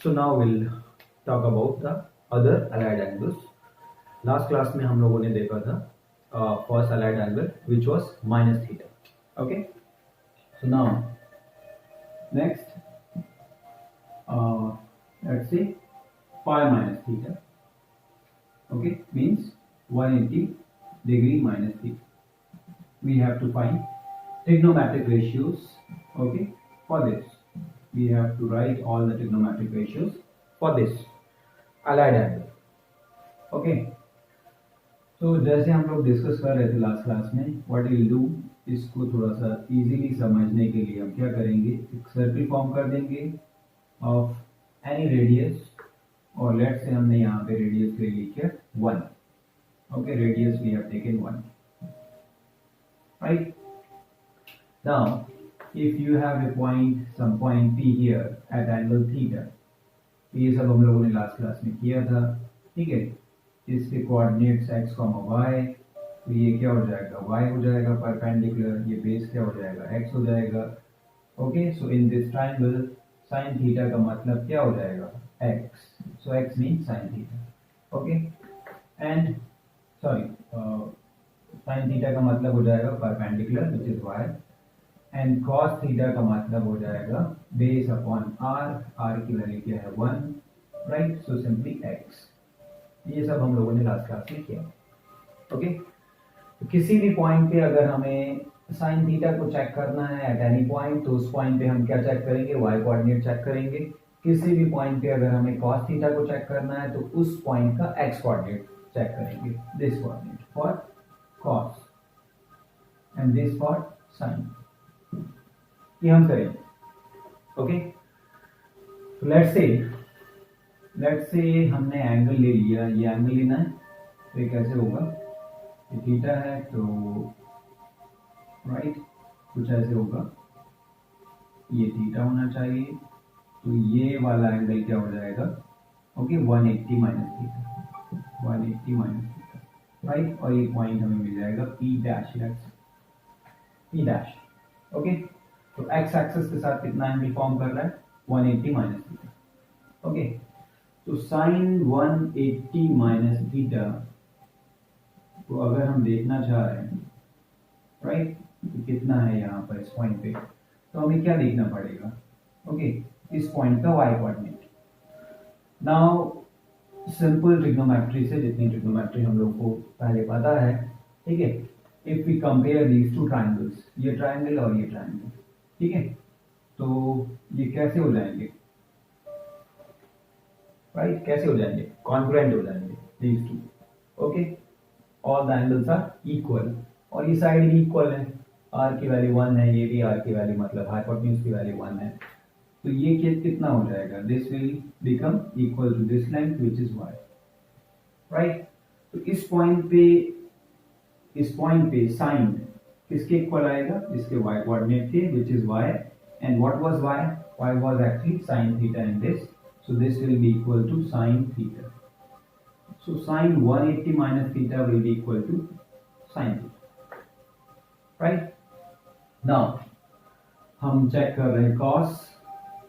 So now we'll talk about the other allied angles. Last class में हम लोगों ने देखा था first allied angle which was minus theta. Okay. So now next let's say pi minus theta. Okay, means 180 degree minus theta. We have to find trigonometric ratios. Okay, for this we have to write all the trigonometric ratios for this allied angle. Okay, तो जैसे हम लोग discuss कर रहे थे last class में, what will do, इसको थोड़ा सा इजीली समझने के लिए हम क्या करेंगे, एक सर्कल फॉर्म कर देंगे ऑफ एनी रेडियस, और लेट से हमने यहाँ पे रेडियस ले ली क्या 1. Okay, radius we have taken 1. Right, now if you have a point, some point P here at angle theta, ये सब हम लोगों ने लास्ट क्लास में किया था. ठीक है, इसके कोऑर्डिनेट्स x, y, तो ये क्या हो जाएगा, y हो जाएगा परपेंडिकुलर, ये बेस क्या हो जाएगा, x हो जाएगा. Okay, so in this triangle sin theta का मतलब क्या हो जाएगा, x. So x means sin theta. Okay, and sorry sin theta का मतलब हो जाएगा perpendicular which is y, and cos theta का मतलब हो जाएगा बेस अपॉन r की वैल्यू क्या है 1. Right, so simply x. ये सब हम लोगों ने लास्ट क्लास में किया. ओके, तो किसी भी पॉइंट पे अगर हमें साइन थीटा को चेक करना है एट एनी पॉइंट, तो उस पॉइंट पे हम क्या चेक करेंगे, वाई कोऑर्डिनेट चेक करेंगे. किसी भी पॉइंट पे अगर हमें कॉस थीटा को चेक करना है, तो उस पॉइंट का एक्स कोऑर्डिनेट चेक करेंगे, this coordinate for cos and this for sine. ये हम करेंगे. ओके, तो लेट्स से हमने एंगल ले लिया, ये एंगल लेना है, तो ये कैसे होगा, ये थीटा है तो राइट कुछ ऐसे होगा, ये थीटा होना चाहिए, तो ये वाला एंगल क्या हो जाएगा, okay 180 minus theta, 180 minus theta. Right, और ये पॉइंट हमें मिल जाएगा P dash. P dash. Okay, तो एक्स एक्सिस के साथ कितना एंगल फॉर्म कर रहा है, 180 माइनस थीटा. ओके, तो साइन 180 माइनस थीटा को अगर हम देखना चाह रहे हैं, राइट, तो कितना है यहाँ पर इस पॉइंट पे, तो हमें क्या देखना पड़ेगा, ओके, इस पॉइंट का y coordinate. Now simple trigonometry से, जितनी ट्रिग्नोमेट्री हम लोग को पहले पता है, ठीक है, if we compare these two triangles, ये ट्राइंगल और ये ट्राइंगल, ठीक है, तो ये कैसे हो जाएंगे, राइट, कैसे हो जाएंगे, कॉन्ग्रुएंट हो जाएंगे these two. Okay, all the angles are equal, और ये साइड भी इक्वल है, r की वैल्यू 1 है, ये भी r की वैल्यू मतलब हाइपोटेन्यूज की वैल्यू 1 है, तो ये कितना हो जाएगा, this will become equal to this length which is y. Right, तो इस पॉइंट पे साइन किसके इक्वल आएगा, इसके y कोऑर्डिनेट के विच is y, and what was y was actually sin theta in this. So this will be equal to sin theta. So sin 180 minus theta will be equal to sin theta. Right? Now हम check कर रहे हैं cos.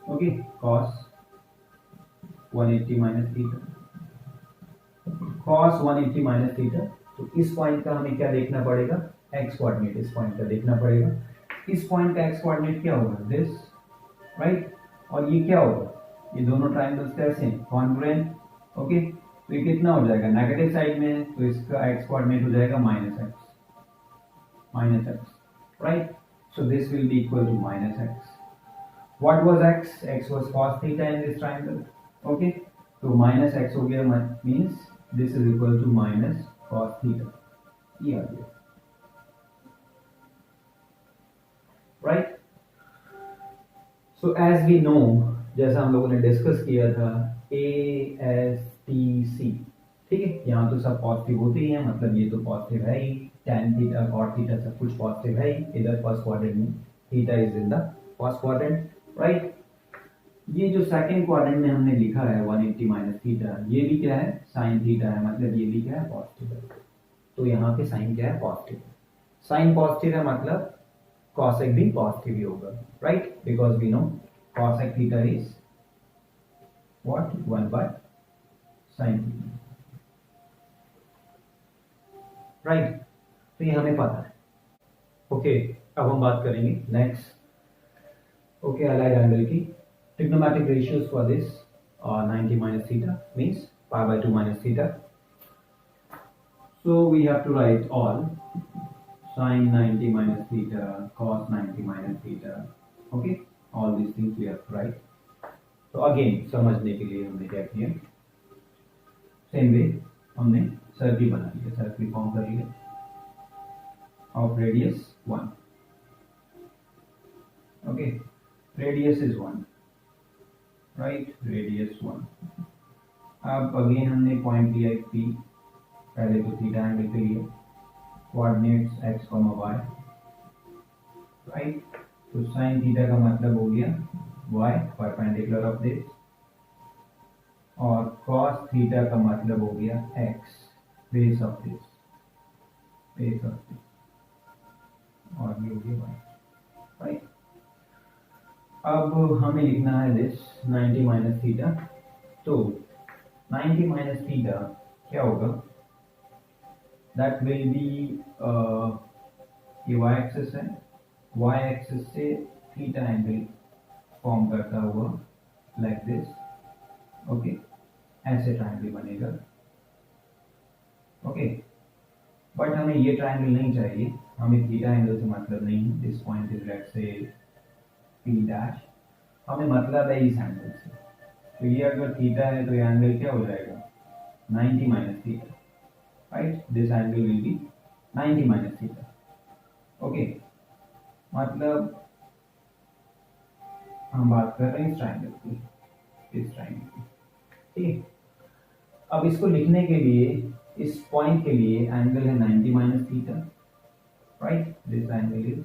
Okay, cos 180 minus theta. Cos 180 minus theta. तो इस point का हमें क्या देखना पड़ेगा, x कोऑर्डिनेट इस पॉइंट का देखना पड़ेगा. इस पॉइंट का x कोऑर्डिनेट क्या होगा, दिस. राइट, और ये क्या होगा, ये दोनों ट्राइंगल्स कैसे हैं, कॉन्ग्रुएंट. ओके, तो ये कितना हो जाएगा, नेगेटिव साइड में, तो इसका एक्स कोऑर्डिनेट हो जाएगा minus x. Right, so this will be equal to minus x. What was x was cos theta in this triangle. Okay, तो माइनस एक्स हो गया, means this is equal to minus cos theta. ये आ गया. Right, so as we know, जैसा हम लोगों ने डिस्कस किया था, ASTC, ठीक है, यहाँ तो सब पॉजिटिव होते ही हैं, मतलब ये तो पॉजिटिव है ही, tan थीटा cot थीटा सब कुछ पॉजिटिव है ही. इधर फर्स्ट क्वाड्रेंट में theta is in the first quadrant. Right, ये जो सेकंड क्वाड्रेंट में हमने लिखा है 180 माइनस थीटा, ये भी क्या है, साइन थीटा है, मतलब ये भी क्या है, पॉजिटिव है. तो यहाँ पे साइन क्या है, पॉजिटिव. साइन पॉजिटिव है मतलब कॉसेक भी पॉजिटिव ही होगा. Right, because we know cosec theta is what 1 by sine theta, right. तो ये हमें पता है। ओके, अब हम बात करेंगे नेक्स्ट। ओके, अलाइड एंगल की trigonometric ratios for this 90 minus theta means pi by 2 minus theta. So we have to write all sin 90 minus theta, cos 90 minus theta. Okay, all these things we have to write. तो again समझने के लिए हमने क्या किया, same way हमने circle बना लिया, सर्किल फॉर्म कर लिया of radius 1. Okay, radius is 1, right, radius 1. अब अगेन हमने पॉइंट लिया एक पी, पहले तो थीटा एंगल के लिए कोऑर्डिनेट्स x, y, राइट। तो साइन थीटा का मतलब हो गया y परपेंडिकुलर ऑफ दिस, और cos थीटा का मतलब हो गया x base of this, base of this, और ये हो गया y, राइट। अब हमें लिखना है दिस 90 माइनस थीटा। तो 90 माइनस थीटा क्या होगा, दैट विल बी ये y एक्सिस है, y एक्सिस से थीटा एंगल फॉर्म करता हुआ लाइक दिस, ओके, ऐसे ट्रायंगल बनेगा। ओके, बट हमें ये ट्रायंगल नहीं चाहिए, हमें थीटा एंगल से मतलब नहीं है। This point is let's say P dash, हमें मतलब है इस एंगल से। तो ये अगर थीटा है तो ये एंगल क्या हो जाएगा, 90 minus theta, right. This angle will be 90 minus theta. Okay, मतलब हम बात कर रहे हैं इस ट्रायंगल की, इस ट्रायंगल की, ठीक है। अब इसको लिखने के लिए, इस पॉइंट के लिए एंगल है 90 minus theta, right. This angle is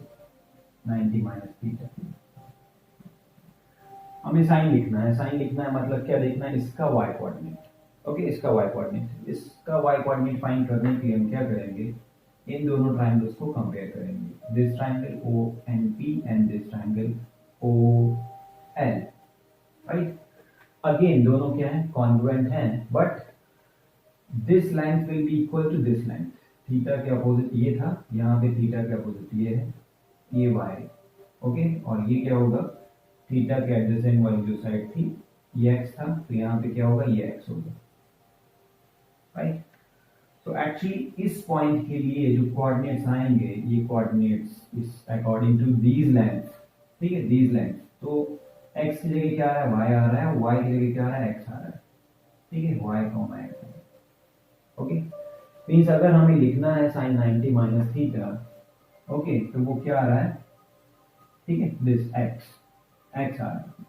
90 minus theta. हमें साइन लिखना है, साइन लिखना है मतलब क्या देखना है, इसका y कोऑर्डिनेट। ओके, इसका y कोऑर्डिनेट, इसका y कोऑर्डिनेट फाइंड करने के लिए हम क्या करेंगे, इन दोनों ट्रायंगल्स को कंपेयर करेंगे, this triangle ONP and this triangle OL, right. Again दोनों क्या है, कॉन्ग्रुएंट हैं, but this length will be equal to this length. Theta के अपोजिट ये था, यहाँ पे थीटा के अपोजिट ये है, ये y, ओके, और ये क्या होगा, थीटा के एडजेसेंट वाली जो साइड थी ये x था, तो यहाँ पे क्या होगा, ये x होगा, राइट। तो एक्चुअली इस पॉइंट के लिए जो कोऑर्डिनेट्स आएंगे, ये कोऑर्डिनेट्स इस अकॉर्डिंग टू दीज लेंथ, ठीक है, दीज लेंथ। तो x की जगह क्या आ रहा है, y आ रहा है, y की जगह क्या आ रहा है, x आ रहा है, ठीक है, y, x। ओके, मीन्स अगर हमें लिखना है साइन 90 माइनस थीटा, ओके, तो वो क्या आ रहा है, ठीक है, दिस x आ रहा है,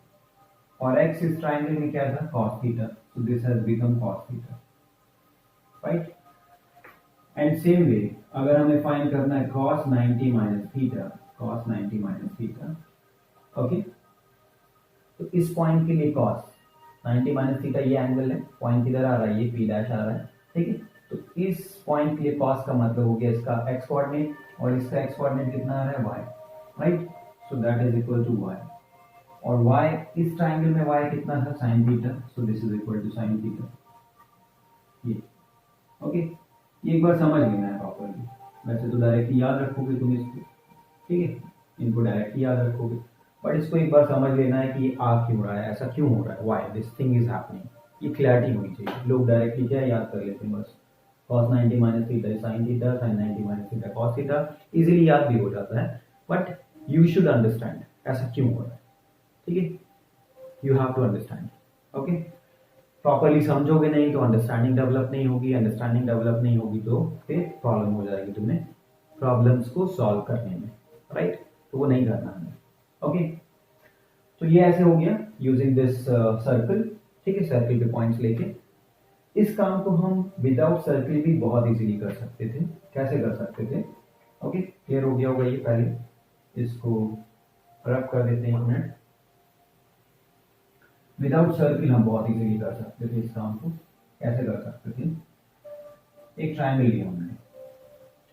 और x इस ट्रायंगल में क्या था, cos theta, so this has become cos theta, right. And same way अगर हमें फाइंड करना है cos 90 minus theta, cos 90 minus theta, okay, तो इस पॉइंट के लिए cos 90 माइनस थीटा ये एंगल है, पॉइंट किधर आ रहा है, ये p डैश आ रहा है, ठीक है। तो इस पॉइंट के लिए cos का मतलब हो गया इसका x कोऑर्डिनेट, और इसका x कोऑर्डिनेट कितना आ रहा है, y, right. So that is equal to y, और y इस ट्रायंगल में y कितना था, sin theta, so this is equal to sin theta, ये, ओके। ये एक बार समझ लेना है प्रॉपर्ली, वैसे तो डायरेक्टली याद रखोगे तुम इसको, ठीक है, इनको डायरेक्टली याद रखोगे, बट इसको एक बार समझ लेना है कि ये आ क्यों रहा है, ऐसा क्यों हो रहा है, why this thing is happening, ये क्लैरिटी होनी चाहिए। लोग डायरेक्टली क्या याद कर लेते हैं, बस cos 90 minus theta sin theta, sin 90 minus theta cos theta, easily याद भी हो जाता है, बट यू शुड अंडरस्टैंड ऐसा क्यों हो रहा है, ठीक है, you have to understand. Okay, properly समझोगे नहीं तो अंडरस्टैंडिंग डेवलप नहीं होगी, अंडरस्टैंडिंग डेवलप नहीं होगी तो फिर प्रॉब्लम हो जाएगी तुम्हें प्रॉब्लम्स को सॉल्व करने में, राइट। तो वो नहीं करना हमें, ओके। तो ये ऐसे हो गया यूजिंग दिस सर्कल, ठीक है, सर्कल के पॉइंट्स लेके। इस काम को हम विदाउट सर्कल भी बहुत इजीली कर सकते थे। कैसे कर सकते थे, ओके, क्लियर हो गया होगा ये। पहले इसको रब कर देते हैं एक मिनट। विदाउट सर्किल हम बहुत इजीली कर सकते थे इस काम को। कैसे कर सकते थे, एक ट्रायंगल लिया हमने,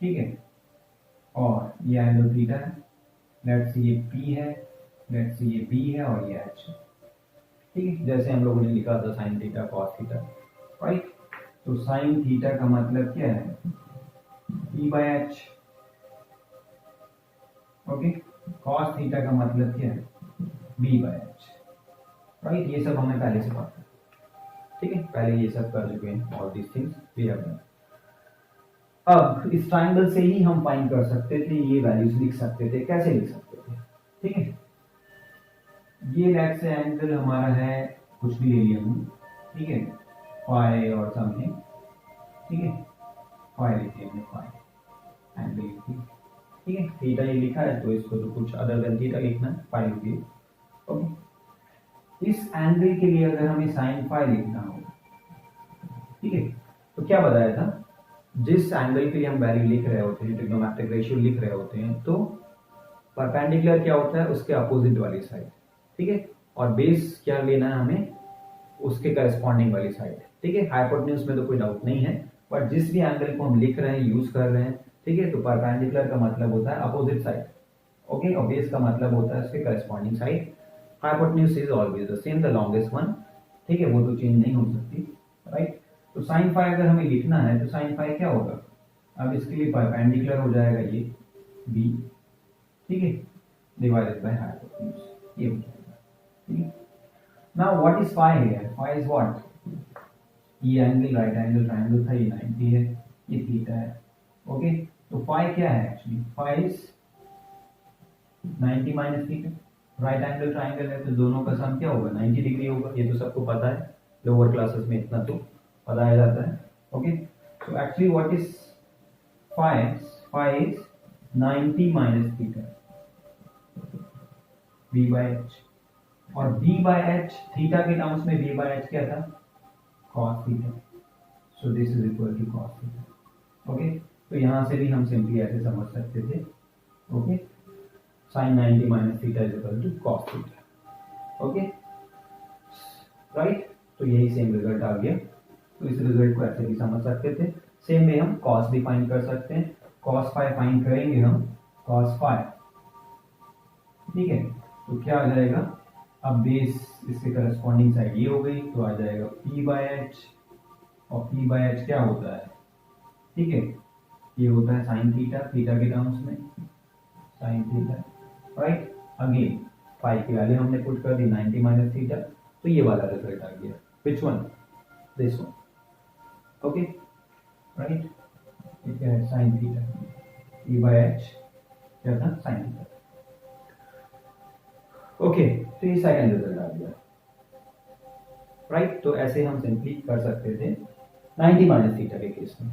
ठीक है, और ये एंगल थीटा है, लेट्स से ये P है, लेट्स से ये B है और ये H है, ठीक है, जैसे हम लोगों ने लिखा था sine theta cos theta, right. तो साइन थीटा का मतलब क्या है, ई by H, okay. Cos theta का मतलब क्या है, बी बाय एच, राइट। ये सब हमें पहले से पता है, ठीक है, पहले ये सब कर चुके हैं, all these things we have done. अब इस ट्राइंगल से ही हम फाइंड कर सकते थे, ये वैल्यूज लिख सकते थे, कैसे लिख सकते थे, ठीक है। ये लेट से एंगल हमारा है, कुछ भी ले लिया हमने, ठीक है, फाई और समथिंग, ठीक है, फाई लिखिए हमने, फाई एंगल लिखिए, ठीक है। थीटा ये लिखा है तो इसको तो कुछ अदर देन थीटा लिखना है, फाई लिखिए, ओके। इस एंगल के लिए अगर हमें साइन फाई लिखना हो, ठीक है, तो क्या बताया था, जिस एंगल के लिए हम वैल्यू लिख रहे होते हैं, ट्रिग्नोमेट्रिक रेशियो लिख रहे होते हैं, तो परपेंडिकुलर क्या होता है, उसके अपोजिट वाली साइड, ठीक है, और बेस क्या लेना है हमें, उसके करस्पॉन्डिंग वाली साइड, ठीक है। हाइपोटेन्यूज में तो कोई डाउट नहीं है, बट जिस भी एंगल को हम लिख रहे हैं, यूज कर रहे हैं, ठीक है, तो परपेंडिकुलर का मतलब होता है अपोजिट साइड, ओके, और बेस का मतलब होता है उसके corresponding side. Hypotenuse is always the same, the longest one, ठीक है, वो तो चेंज नहीं हो सकती, राइट। तो साइन फाई अगर हमें लिखना है तो साइन फाई क्या होगा, अब इसके लिए परपेंडिकुलर हो जाएगा ये बी, ठीक है, डिवाइडेड बाय हाइपोटेन्यूज, ये हो जाएगा, ठीक है। Now what is phi here, phi is what, ये एंगल राइट एंगल ट्रायंगल था, ये 90 है, ये थीटा है, ओके। तो फाई क्या है actually, phi is 90 minus theta, right angle triangle है तो दोनों का सम क्या होगा, 90 डिग्री होगा, ये तो सबको पता है, लोअर क्लासेस में इतना तो बताया जाता है, okay. So actually what is phi, phi is 90 minus theta, b by h, और बी बाय एच थीटा के टर्म्स में बी बाय एच क्या था, cos theta, so this is equal to cos theta, okay. तो यहां से भी हम सिंपली ऐसे समझ सकते थे, okay, sin 90 minus theta is equal to cos theta, okay, right. तो यही सेम रिजल्ट आ गया, तो इस रिजल्ट को ऐसे भी समझ सकते थे। सेम में हम cos भी फाइंड कर सकते हैं, cos फाई फाइंड करेंगे हम, cos फाई, ठीक है, तो क्या आ जाएगा, अब बेस इसके करस्पॉन्डिंग साइड ये हो गई, तो आ जाएगा p बाय एच, और p बाय एच क्या होता है, ठीक है, ये होता है साइन थीटा, थीटा के टर्म्स में sine theta, right. Again phi की वैल्यू हमने पुट कर दी 90 माइनस थीटा, तो ये वाला रिजल्ट आ गया, which one, this one, okay, right. ये क्या है, sine theta, p by h क्या था, साइन थीटा, ओके। तो ये सेकंड रिजल्ट आ गया, राइट। तो ऐसे हम सिंपली कर सकते थे 90 माइनस थीटा के केस में,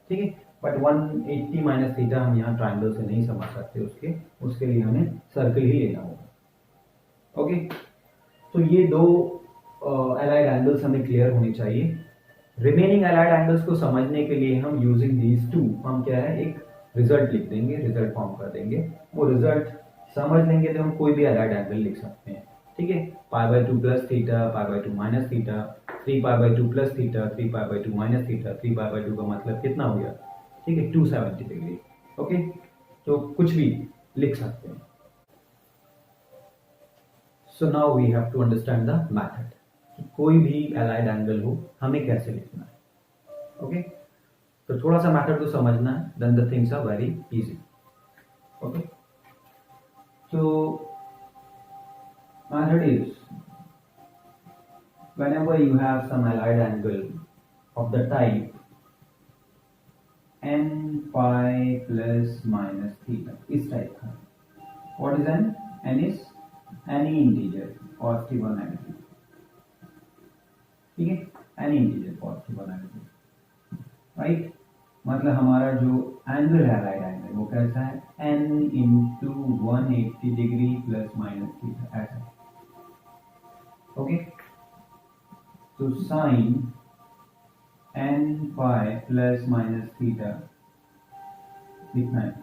ठीक है, बट 180 माइनस थीटा हम यहाँ ट्राइंगल से नहीं समझ सकते, उसके लिए हमें सर्कल ही लेना होगा, ओके। तो ये दो अलाइड एंगल्स हमें क्लियर होने चाहिए। रिमेनिंग अलाइड एंगल्स को समझने के लिए हम यूजिंग दीज टू, हम क्या है, एक रिजल्ट लिख देंगे, रिजल्ट फॉर्म कर देंगे, वो रिजल्ट समझ लेंगे तो हम कोई भी अलाइड एंगल लिख सकते हैं, ठीक है। पाई by 2 plus theta, pi by 2 minus theta, 3 pi by 2 plus theta, 3 pi by 2 minus theta, 3 pi by 2 का मतलब कितना हो गया, ठीक है, 270 डिग्री, ओके। तो कुछ भी लिख सकते हैं। So now we have to understand the method, कि कोई भी अलाइड एंगल हो हमें कैसे लिखना है, ओके। तो थोड़ा सा मैथड को समझना है, then the things are very easy, okay. तो method is, whenever you have some allied angle of the type n pi plus minus theta, इस टाइप का, what is n, n is any integer positive or negative, ठीक है, any integer positive or negative, right. मतलब हमारा जो angle है allied angle वो कैसा है, n into 180 degree plus minus theta, ऐसा, ओके। तो sine n pi plus minus theta लिखना है,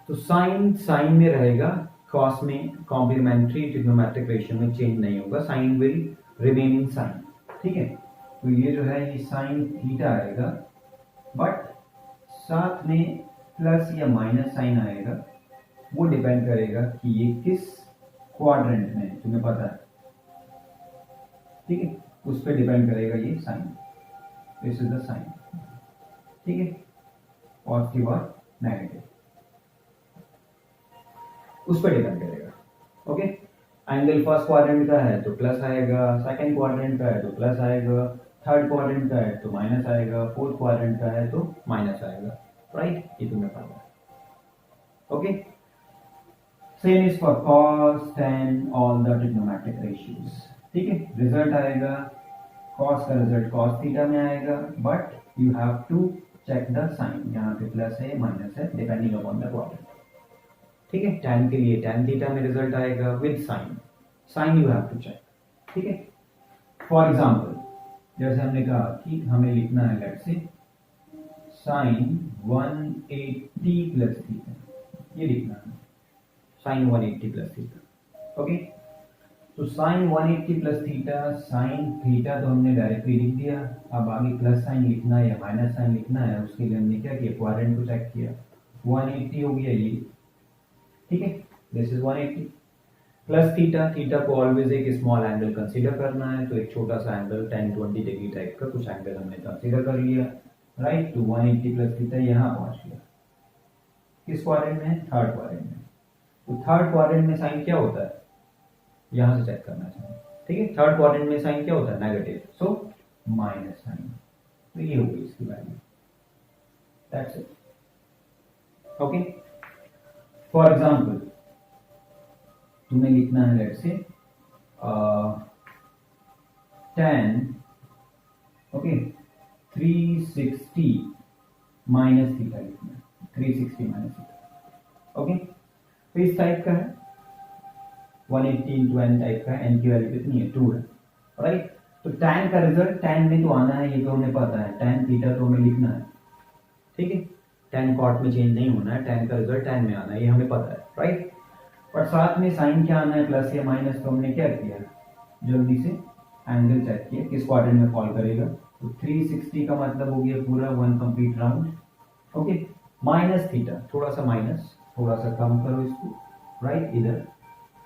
तो साइन साइन में रहेगा, कॉस में कॉम्प्लीमेंट्री ट्रिग्नोमेट्रिक रेशियो में चेंज नहीं होगा, sine will remain in sine, ठीक है। तो ये जो है ये साइन थीटा आएगा, बट साथ में प्लस या माइनस साइन आएगा, वो डिपेंड करेगा कि ये किस क्वाड्रेंट में है, तुम्हें पता है, ठीक है, उस पर डिपेंड करेगा ये sign, this is the sign, ठीक है, पॉजिटिव और नेगेटिव, उस पर डिपेंड करेगा। ओके, एंगल फर्स्ट क्वाड्रेंट का है तो प्लस आएगा, सेकंड क्वाड्रेंट का है तो प्लस आएगा, थर्ड क्वाड्रेंट का है तो माइनस आएगा, फोर्थ क्वाड्रेंट का है तो माइनस आएगा, राइट, ये तुम्हें पता है। Okay, same is for cos tan all the trigonometric ratios, ठीक है, रिजल्ट आएगा cos का रिजल्ट cos थीटा में आएगा, but you have to check the sign, यहाँ पे प्लस है माइनस है डिपेंडिंग अपॉन द क्वाड्रेंट, ठीक है। tan के लिए tan थीटा में रिजल्ट आएगा with sine, sine you have to check, ठीक है। फॉर एग्जांपल जैसे हमने कहा कि हमें लिखना है let's say sign 180 plus theta, ये लिखना है साइन 180 प्लस थीटा। ओके, तो sine 180 plus theta, sine theta तो हमने डायरेक्टली लिख दिया, अब आगे प्लस साइन लिखना है या माइनस साइन लिखना है, उसके लिए हमने क्या किया, क्वाड्रेंट को चेक किया, 180 हो गया ये, ठीक है, this is 180 plus theta, theta को ऑलवेज एक स्मॉल एंगल कंसीडर करना है, तो एक छोटा सा एंगल 10-20 डिग्री टाइप का कुछ एंगल हमने कंसीडर कर लिया, राइट, तो 180 प्लस थीटा यहाँ पहुंच गया, किस क्वाड्रेंट में, थर्ड क्वाड्रेंट में, तो थर्ड क्वाड्रेंट में साइन क्या होता है, यहां से चेक करना चाहिए, ठीक है, थर्ड क्वाड्रेंट में साइन क्या होता है, नेगेटिव, सो माइनस साइन, तो ये हो गई इसकी value, that's it. Okay, for example तुम्हें लिखना है let's say tan, okay, 360 minus theta लिखना है, 360 माइनस थीटा, ओके, तो इस टाइप का है 180 इंटू एन टाइप का है, एन की वैल्यू कितनी है, 2 है, राइट, तो tan का रिजल्ट tan में तो आना है, ये तो हमें पता है, tan थीटा तो हमें लिखना है, ठीक है, tan cot में चेंज नहीं होना है, tan का रिजल्ट tan में आना है, ये हमें पता है, राइट, और साथ में साइन क्या आना है, प्लस या माइनस, तो हमने क्या किया, जल्दी से एंगल चेक किया किस क्वाड्रेंट में फॉल करेगा, तो 360 का मतलब हो गया पूरा 1 complete round, okay, minus theta, थोड़ा सा माइनस, थोड़ा सा कम करो इसको, राइट, इधर,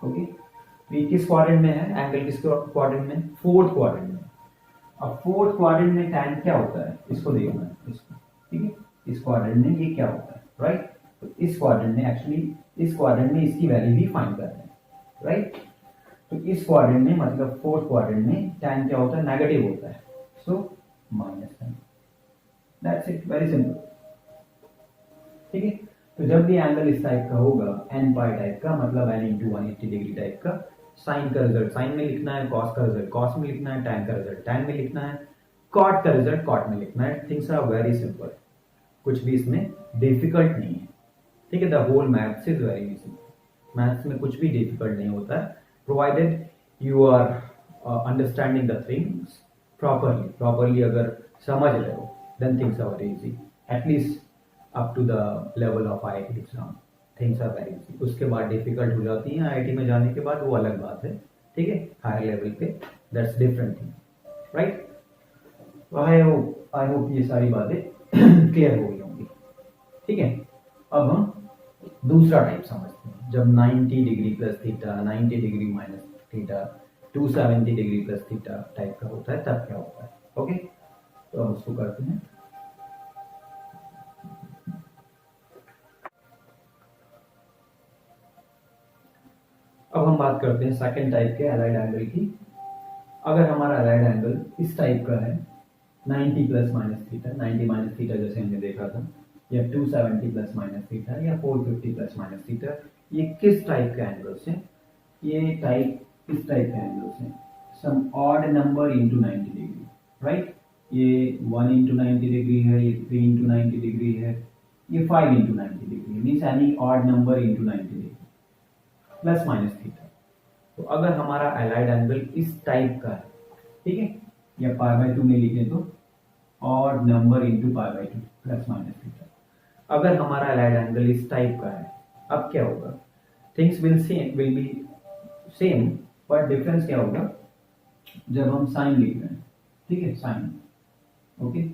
ओके, तो ये किस क्वाड्रेंट में है, एंगल किस क्वाड्रेंट में, फोर्थ क्वाड्रेंट में, अब फोर्थ क्वाड्रेंट में tan क्या होता है, इसको देखना है, इसको, ठीक है, इस क्वाड्रेंट में ये क्या होता है, राइट, तो इस क्वाड्रेंट में एक्चुअली इस क्वाड्रेंट में इसकी वैल्यू भी फाइंड करना है, राइट, तो इस क्वाड्रेंट में मतलब फोर्थ क्वाड्रेंट में tan क्या होता है, नेगेटिव होता है, so minus sine, that's it, very simple, ठीक है। तो जब भी एंगल इस टाइप का होगा, n पाई टाइप का, मतलब n इंटू 180 डिग्री टाइप का, साइन का रिजल्ट साइन में लिखना है, कॉस का रिजल्ट कॉस में लिखना है, tan का रिजल्ट tan में लिखना है, कॉट का रिजल्ट कॉट में लिखना है, थिंग्स आर वेरी सिंपल, कुछ भी इसमें डिफिकल्ट नहीं है, ठीक है, the whole maths is very easy, maths में कुछ भी डिफिकल्ट नहीं होता है, provided you are understanding the things properly अगर समझ रहे हो, then things are very easy, at least up to the level of IIT exam, things are very easy, उसके बाद डिफिकल्ट हो जाती हैं IIT में जाने के बाद, वो अलग बात है, ठीक है, हायर लेवल पे that's different thing, right, I hope ये सारी बातें क्लियर हो गई होंगी, ठीक है। अब हम दूसरा टाइप समझते हैं, जब 90 degree plus theta, 90 degree minus theta, 270 degree plus theta type का होता है, तब क्या होता है, ओके, तो हम उसको करते हैं। अब हम बात करते हैं सेकंड टाइप के अलाइड एंगल की। अगर हमारा अलाइड एंगल इस टाइप का है 90 plus minus theta, 90 minus theta जैसे हमने देखा था, या 270 प्लस माइनस थीटा, या 450 प्लस माइनस थीटा, ये किस टाइप के एंगल्स हैं, ये टाइप इस टाइप के एंगल्स हैं, some odd number into 90 degree, right, ये 1 इंटू 90 डिग्री है, ये 3 इंटू 90 डिग्री है, ये 5 into 90 degree, means any odd number into 90 degree plus minus theta. तो अगर हमारा अलाइड एंगल इस टाइप का है, ठीक है, या पाई बाय 2 में लिखे तो odd number into pi by 2 plus minus theta, अगर हमारा अलाइड एंगल इस टाइप का है, अब क्या होगा, things will be same, but difference क्या होगा, जब हम साइन लिख रहे हैं, ठीक है, sine, okay,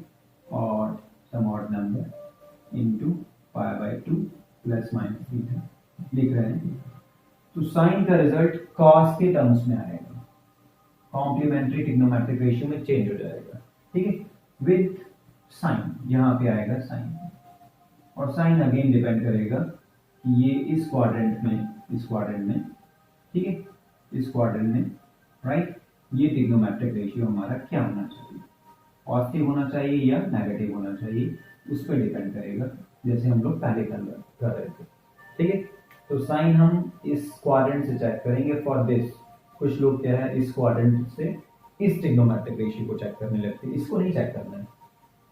odd some odd number into pi by 2 plus minus theta लिख रहे हैं, तो साइन का रिजल्ट कॉस के टर्म्स में आएगा, कॉम्प्लीमेंट्री ट्रिग्नोमेट्रिक रेशियो में चेंज हो जाएगा, ठीक है, विद साइन, यहाँ पे आएगा साइन, और साइन अगेन डिपेंड करेगा कि ये इस क्वाड्रेंट में, ठीक है, इस क्वाड्रेंट में, राइट, ये ट्रिग्नोमेट्रिक रेशियो हमारा क्या होना चाहिए, पॉजिटिव होना चाहिए या नेगेटिव होना चाहिए, उस पर डिपेंड करेगा, जैसे हम लोग पहले कर रहे थे, ठीक है। तो साइन हम इस क्वाड्रेंट से चेक करेंगे फॉर दिस। कुछ लोग क्या है इस क्वाड्रेंट से इस ट्रिग्नोमेट्रिक रेशियो को चेक करने लगते हैं, इसको नहीं चेक करना है,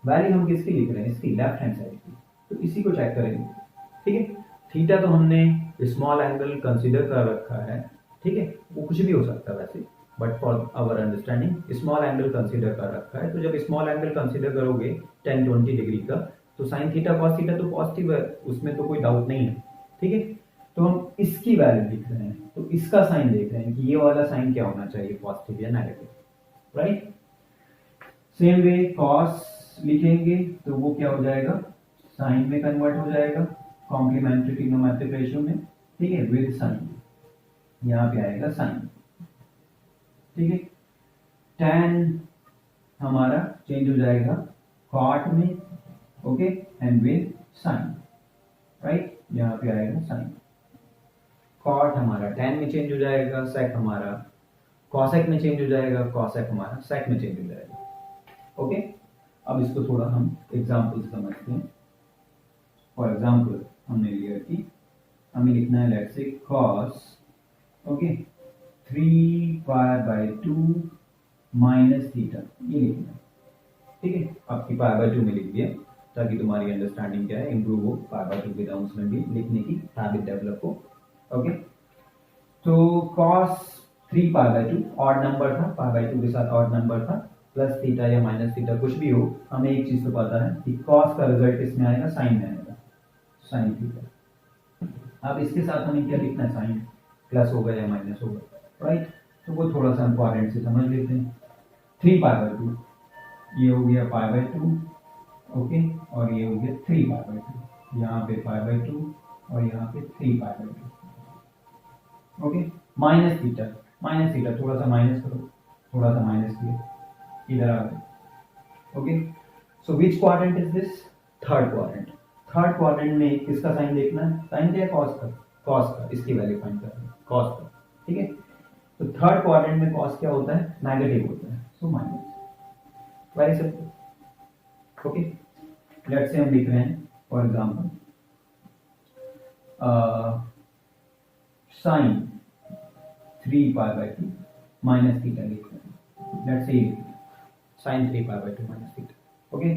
वैल्यू हम किसकी लिख रहे हैं, इसकी लेफ्ट हैंड साइड की, तो इसी को चेक करेंगे, ठीक है। थीटा तो हमने स्मॉल एंगल कंसीडर कर रखा है, ठीक है, वो कुछ भी हो सकता है वैसे, but for our understanding small angle consider कर रखा है। तो जब स्मॉल एंगल कंसीडर करोगे 10-20 डिग्री का, तो साइन थीटा कॉस थीटा तो पॉजिटिव है, उसमें तो कोई डाउट नहीं है, ठीक है। तो हम इसकी वैल्यू लिख रहे हैं, तो इसका साइन देख रहे हैं कि ये वाला साइन क्या होना चाहिए, पॉजिटिव या negative, right. Same way cos लिखेंगे तो वो क्या हो जाएगा, साइन में कन्वर्ट हो जाएगा कॉम्प्लीमेंट्री ट्रिग्नोमेट्रिक रेशियो में, ठीक है, विद साइन, यहाँ पे आएगा साइन, ठीक है। tan हमारा चेंज हो जाएगा cot में, okay, and with sine, right, यहाँ पे आएगा साइन, cot हमारा tan में चेंज हो जाएगा, sec हमारा cosec में चेंज हो जाएगा, cosec हमारा sec में चेंज हो जाएगा, ओके। अब इसको थोड़ा हम एग्जाम्पल समझते हैं। फॉर एग्जाम्पल हमने लिया कि हमें लिखना है let's say cos, okay, 3π/2 minus theta, ये लिखना है, ठीक है। आपकी π/2 में लिख दिया ताकि तुम्हारी अंडरस्टैंडिंग क्या है इंप्रूव हो, π/2 के टर्म्स में भी लिखने की हैबिट डेवलप हो, ओके। तो cos 3π/2 ऑड नंबर था, π/2 के साथ ऑड नंबर था, प्लस थीटा या माइनस थीटा कुछ भी हो, हमें एक चीज तो पता है कि cos का रिजल्ट इसमें आएगा, साइन में आएगा, साइन थीटा। अब इसके साथ हमें क्या लिखना है, साइन प्लस होगा या माइनस होगा, राइट। तो वो थोड़ा सा इंपॉर्टेंट से समझ लेते हैं। 3π/2 ये हो गया π/2, ओके, और ये हो गया 3π/2, यहाँ पे π/2 और यहाँ पे 3π/2, ओके। माइनस थीटा थोड़ा सा माइनस करो, थोड़ा सा माइनस किया, इधर आ गए, okay. So which quadrant is this, third quadrant में किसका साइन देखना है, साइन क्या है, कॉस का, इसकी वैल्यू फाइंड करनी है, कॉस का, ठीक है। तो थर्ड क्वाड्रेंट में कॉस क्या होता है, नेगेटिव होता है, so minus, very simple, okay. Let's say हम लिख रहे हैं for example sine 3π/2 minus theta लिख रहे हैं, let's say sine 3π/2 minus theta, okay.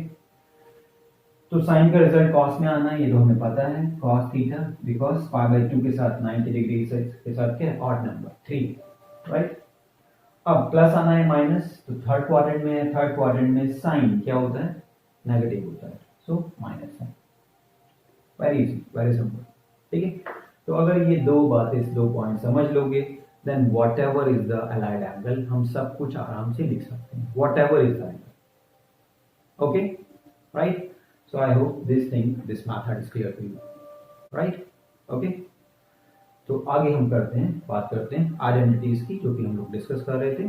तो साइन का रिजल्ट कॉस में आना है, ये तो हमें पता है, कॉस थीटा, बिकॉज π/2 के साथ 90 डिग्री के साथ क्या है, ऑड नंबर 3, राइट। अब प्लस आना है माइनस, तो थर्ड क्वाड्रेंट में साइन क्या होता है, नेगेटिव होता है, so minus sine, very easy, very simple, ठीक है। तो अगर ये दो पॉइंट समझ लोगे, then whatever is the allied angle, हम सब कुछ आराम से लिख सकते हैं, whatever is the angle, okay, right. So I hope this method is clear to you, right? Okay. तो आगे हम बात करते हैं आइडेंटिटीज की, जो कि हम लोग डिस्कस कर रहे थे।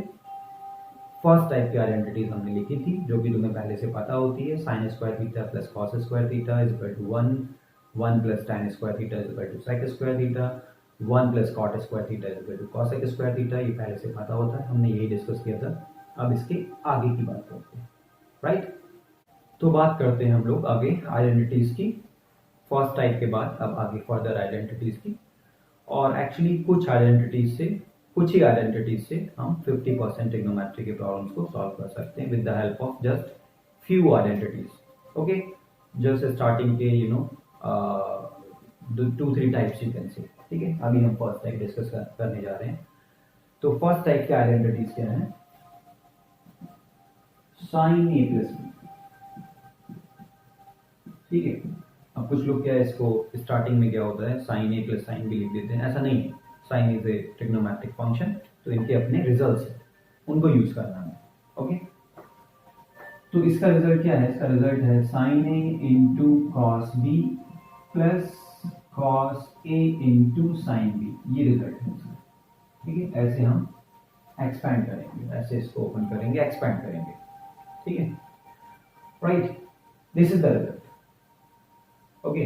फर्स्ट टाइप की आइडेंटिटीज हमने लिखी थी, जो कि तुम्हें पहले से पता होती है, sin square theta plus cos square theta is equal to 1 plus tan square theta is equal to sec square theta, 1 plus cot square theta is equal to cosec square theta, ये पहले से पता होता है, हमने यही डिस्कस किया था। अब इसके आगे की बात करते हैं, राइट। तो बात करते हैं हम लोग आगे आइडेंटिटीज की, फर्स्ट टाइप के बाद अब आगे फर्दर आइडेंटिटीज की। और एक्चुअली कुछ ही आइडेंटिटीज से हम 50% ट्रिग्नोमेट्री के प्रॉब्लम्स को सॉल्व कर सकते हैं with the help of just few identities, okay. Just starting के 2-3 टाइप्स यू कैन से, ठीक है। अभी हम फर्स्ट टाइप डिस्कस करने जा रहे हैं। तो फर्स्ट टाइप के आइडेंटिटीज क्या है, साइन ए प्लस बी, ठीक है। अब कुछ लोग क्या है, इसको स्टार्टिंग में क्या होता है, sine A plus sine B लिख देते हैं, ऐसा नहीं है। Sine is a trigonometric function, तो इनके अपने रिजल्ट्स हैं, उनको यूज करना है, ओके। तो इसका रिजल्ट क्या है, इसका रिजल्ट है sine A into cos B plus cos A into sine B, ये रिजल्ट है, ठीक है। ऐसे हम एक्सपैंड करेंगे, ऐसे इसको ओपन करेंगे, एक्सपैंड करेंगे, ठीक है, right, this is the result. Okay,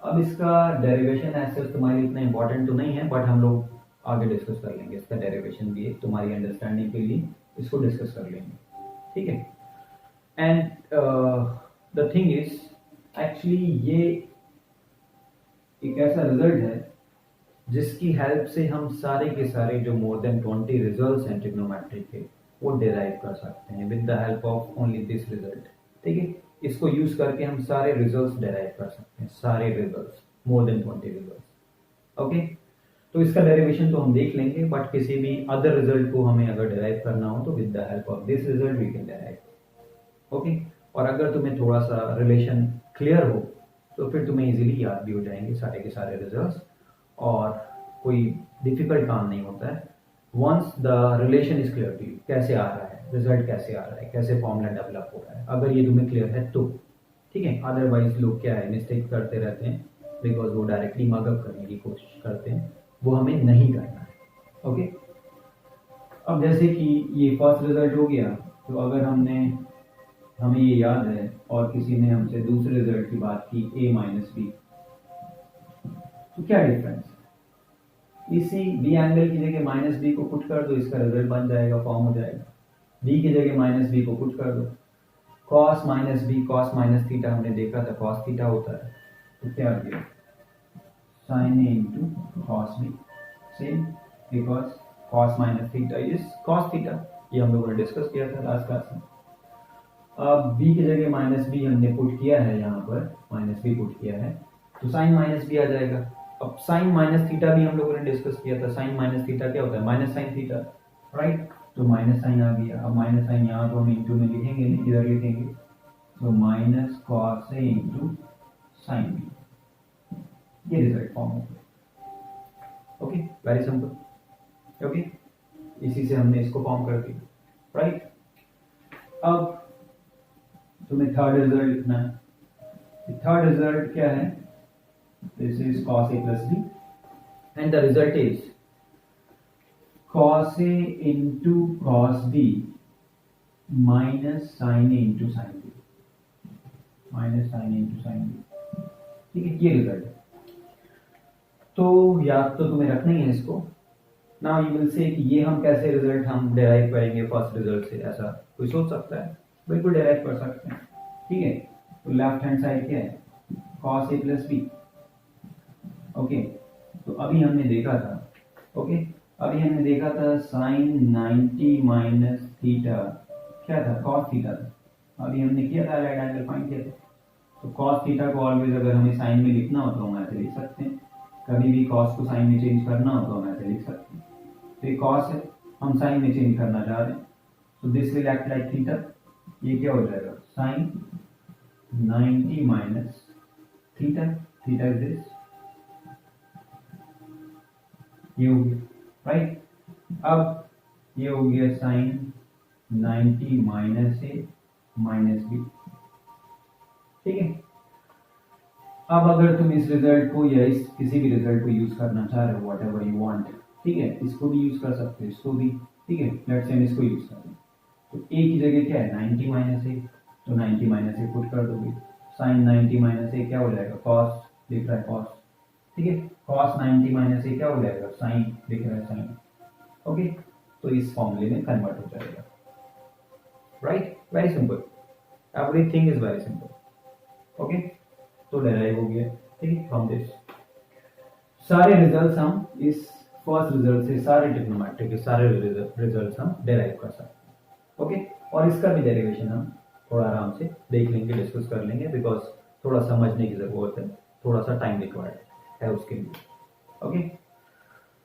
अब इसका डेरिवेशन ऐसे तुम्हारे लिए इतना इंपॉर्टेंट तो नहीं है, बट हम लोग आगे डिस्कस कर लेंगे इसका डेरिवेशन भी, तुम्हारी अंडरस्टैंडिंग के लिए इसको डिस्कस कर लेंगे, ठीक है। And the thing is actually ये एक ऐसा रिजल्ट है जिसकी हेल्प से हम सारे के सारे जो मोर देन 20 रिजल्ट्स हैं ट्रिग्नोमेट्रिक के वो डिराइव कर सकते हैं with the help of only this result, ठीक है। इसको यूज करके हम सारे रिजल्ट्स डिराइव कर सकते हैं, सारे results, more than 20 results. Okay, तो इसका डेरिवेशन तो हम देख लेंगे, बट किसी भी अदर रिजल्ट को हमें अगर डिराइव करना हो तो with the help of this result we can derive. Okay, और अगर तुम्हें थोड़ा सा रिलेशन क्लियर हो तो फिर तुम्हें इजीली याद भी हो जाएंगे सारे के सारे रिजल्ट्स, और कोई डिफिकल्ट काम नहीं होता है। Once the relation is clear to you, कैसे आ रहा है रिजल्ट, कैसे आ रहा है, कैसे फॉर्मूला डेवलप हो रहा है, अगर ये तुम्हें क्लियर है तो ठीक है। अदरवाइज लोग क्या है, मिस्टेक करते रहते हैं बिकॉज वो डायरेक्टली मगअप करने की कोशिश करते हैं, वो हमें नहीं करना है। ओके, अब जैसे कि ये फर्स्ट रिजल्ट हो गया, तो अगर हमें ये याद है और किसी ने हमसे दूसरे रिजल्ट की बात की a माइनस बी, तो क्या डिफरेंस, इसी बी एंगल की जगह माइनस बी को पुट कर दो, इसका रिजल्ट बन जाएगा, फॉर्म हो जाएगा। बी की जगह माइनस बी को पुट कर दो, cos minus B, cos minus theta हमने देखा था कॉस थीटा होता है, तो क्या आ गया sine A into cos B, same, because cos minus theta is cos theta, ये हम लोगों ने डिस्कस किया था लास्ट क्लास में। अब b की जगह माइनस बी हमने पुट किया है, यहाँ पर माइनस बी पुट किया है, तो साइन माइनस बी आ जाएगा। अब साइन माइनस थीटा भी हम लोगों ने डिस्कस किया था, साइन माइनस थीटा क्या होता है, माइनस साइन थीटा, राइट, तो माइनस साइन आ गया। अब माइनस साइन यहाँ तो हम इंटू में लिखेंगे नहीं, इधर लिखेंगे, तो minus cos A into sine B, ये रिजल्ट फॉर्म हो गया। Okay, very simple. ओके, इसी से हमने इसको फॉर्म कर दिया, राइट। अब तुम्हें थर्ड रिजल्ट लिखना है। थर्ड रिजल्ट क्या है, this is cos a plus b and the result is cos a into cos b minus sin a into sin b, minus sin a into sin b, ठीक है, ये result है। तो याद तो तुम्हें रखना ही है इसको। नाउ यू विल से कि ये हम कैसे रिजल्ट हम डेराइव करेंगे फर्स्ट रिजल्ट से, ऐसा कोई सोच सकता है, बिल्कुल डेराइव कर सकते हैं, ठीक है। तो लेफ्ट हैंड साइड क्या है, cos a plus b, okay, तो अभी हमने देखा था, ओके, अभी हमने देखा था साइन 90 माइनस थीटा क्या था, cos थीटा था। अभी हमने किया था राइट एंगल फाइंड किया था, तो cos थीटा को ऑलवेज अगर हमें साइन में लिखना हो तो हम ऐसे लिख सकते हैं, कभी भी cos को साइन में चेंज करना हो तो हम ऐसे लिख सकते हैं। तो ये cos है, हम साइन में चेंज करना चाह रहे हैं, तो this will act like theta, ये क्या हो जाएगा sine 90 minus theta, theta is this, ये हो गया, राइट। अब ये हो गया sine 90 minus A minus B, ठीक है। अब अगर तुम इस रिजल्ट को या इस किसी भी रिजल्ट को यूज करना चाह रहे हो, वॉट एवर यू वांट, ठीक है, इसको भी यूज कर सकते हो, इसको भी, ठीक है। लेट्स से हम इसको यूज करें, तो ए की जगह क्या है 90 माइनस ए, तो 90 माइनस ए पुट कर दोगे, साइन 90 माइनस ए क्या हो जाएगा कॉस, दिख रहा है कॉस, ठीक है, cos 90 माइनस ए क्या हो जाएगा साइन, दिख रहा है साइन, ओके, तो इस फॉर्मूले में कन्वर्ट हो जाएगा, right, very simple, everything is very simple. Okay, तो डेराइव हो गया, ठीक है, फ्रॉम दिस सारे रिजल्ट्स हम इस फर्स्ट रिजल्ट से, सारे ट्रिग्नोमेट्रिक के सारे रिजल्ट्स हम डेराइव कर सकते हैं। ओके, और इसका भी डेरिवेशन हम थोड़ा आराम से देख लेंगे, डिस्कस कर लेंगे, बिकॉज थोड़ा समझने की जरूरत है, थोड़ा सा टाइम रिक्वायर्ड है उसके लिए। ओके,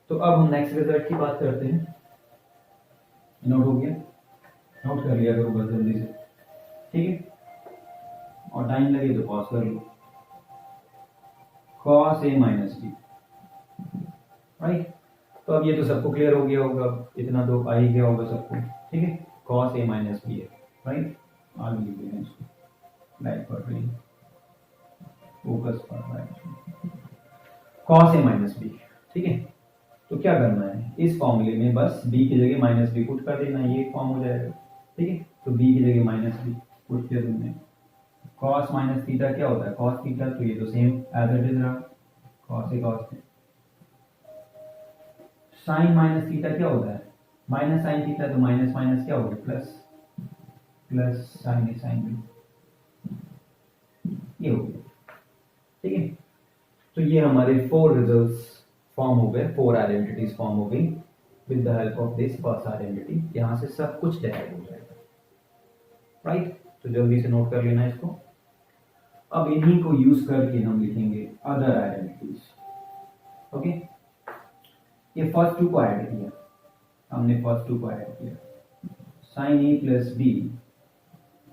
तो अब हम नेक्स्ट रिजल्ट की बात करते हैं। नोट हो गया, नोट कर लिया करो बस जल्दी से, ठीक है, और टाइम लगे तो पॉज कर लो। cos a minus B, right, तो अब ये तो सबको क्लियर हो गया होगा, इतना तो आ ही गया होगा सबको, ठीक है, cos a माइनस बी है, राइट, आगे लिख देना इसको, लाइट पढ़ रही है, फोकस पढ़ रहा है, cos a माइनस बी, ठीक है, तो क्या करना है, इस फॉर्मूले में बस b की जगह माइनस बी पुट कर देना, ये एक फॉर्म हो जाएगा। ठीक है, तो b की जगह माइनस बी पुट किया तुमने। cos माइनस थीटा क्या होता है, cos थीटा, तो ये तो सेम एज इट इज रहा, cos A cos theta. Sine minus theta क्या होता है, माइनस साइन थीटा, तो माइनस माइनस क्या हो गया plus, plus sine A sine B, ये हो गया। ठीक है, तो ये हमारे 4 रिजल्ट्स फॉर्म हो गए, 4 आइडेंटिटीज फॉर्म हो गई with the help of this first identity. यहां से सब कुछ डिराइव हो जाएगा, राइट। तो जल्दी से नोट कर लेना इसको। अब इन्हीं को यूज करके हम लिखेंगे अदर आइडेंटिटीज। ओके, ये फर्स्ट 2 को ऐड किया हमने, फर्स्ट 2 को ऐड किया, sign A plus B